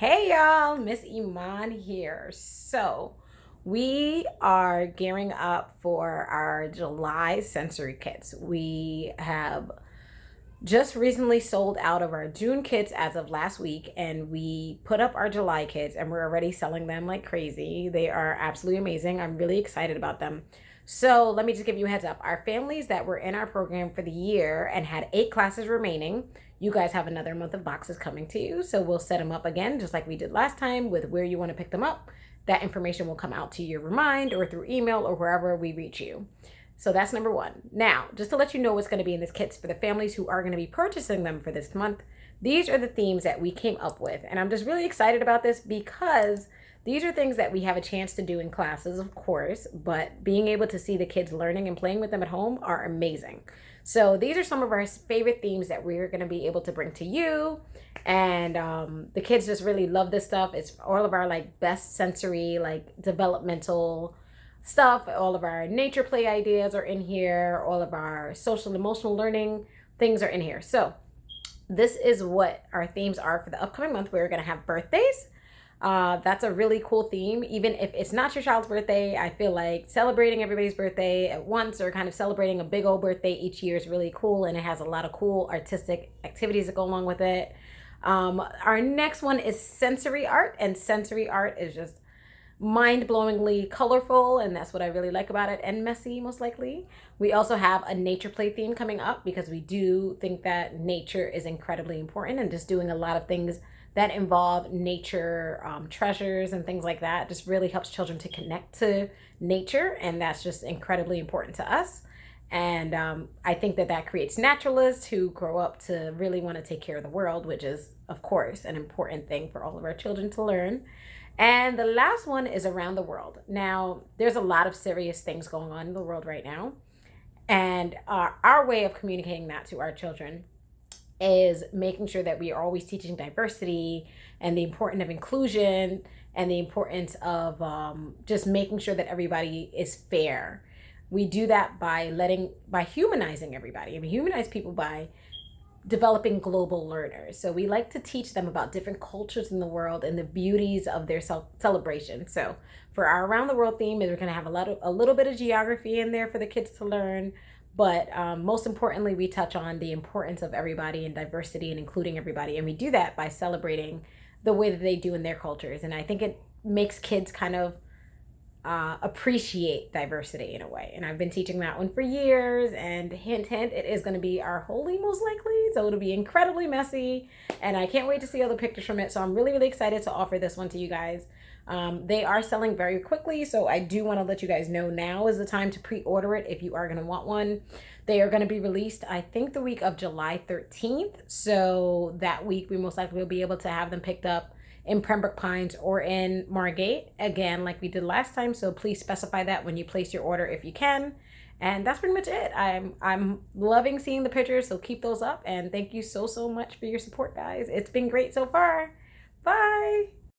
Hey y'all, Miss Iman here. So, we are gearing up for our July sensory kits. We have just recently sold out of our June kits as of last week, and we put up our July kits and we're already selling them like crazy. They are absolutely amazing. I'm really excited about them. So, let me just give you a heads up. Our families that were in our program for the year and had 8 classes remaining, you guys have another month of boxes coming to you. So, we'll set them up again, just like we did last time, with where you want to pick them up. That information will come out to your remind or through email or wherever we reach you. So that's number one. Now, just to let you know what's going to be in this kits for the families who are going to be purchasing them for this month, these are the themes that we came up with. And I'm just really excited about this because these are things that we have a chance to do in classes, of course, but being able to see the kids learning and playing with them at home are amazing. So these are some of our favorite themes that we're going to be able to bring to you. And the kids just really love this stuff. It's all of our like best sensory, like developmental stuff. All of our nature play ideas are in here. All of our social emotional learning things are in here. So this is what our themes are for the upcoming month. We're going to have birthdays. That's a really cool theme. Even if it's not your child's birthday, I feel like celebrating everybody's birthday at once or kind of celebrating a big old birthday each year is really cool. And it has a lot of cool artistic activities that go along with it. Our next one is sensory art, and sensory art is just mind-blowingly colorful, and that's what I really like about it, and messy most likely. We also have a nature play theme coming up because we do think that nature is incredibly important, and just doing a lot of things that involve nature treasures and things like that just really helps children to connect to nature, and that's just incredibly important to us. And I think that that creates naturalists who grow up to really want to take care of the world, which is, of course, an important thing for all of our children to learn. And the last one is around the world. Now, there's a lot of serious things going on in the world right now. And our way of communicating that to our children is making sure that we are always teaching diversity and the importance of inclusion and the importance of just making sure that everybody is fair. We do that by humanizing everybody. We humanize people by developing global learners. So we like to teach them about different cultures in the world and the beauties of their celebration. So for our around the world theme, we're going to have a little bit of geography in there for the kids to learn. But most importantly, we touch on the importance of everybody and diversity and including everybody. And we do that by celebrating the way that they do in their cultures. And I think it makes kids kind of appreciate diversity in a way. And I've been teaching that one for years, and hint, hint, it is going to be our holy most likely. So it'll be incredibly messy, and I can't wait to see other pictures from it. So I'm really, really excited to offer this one to you guys. They are selling very quickly, so I do want to let you guys know now is the time to pre-order it if you are going to want one. They are going to be released, I think, the week of July 13th. So that week, we most likely will be able to have them picked up in Pembroke Pines or in Margate, again, like we did last time. So please specify that when you place your order if you can. And that's pretty much it. I'm loving seeing the pictures, so keep those up. And thank you so much for your support, guys. It's been great so far. Bye.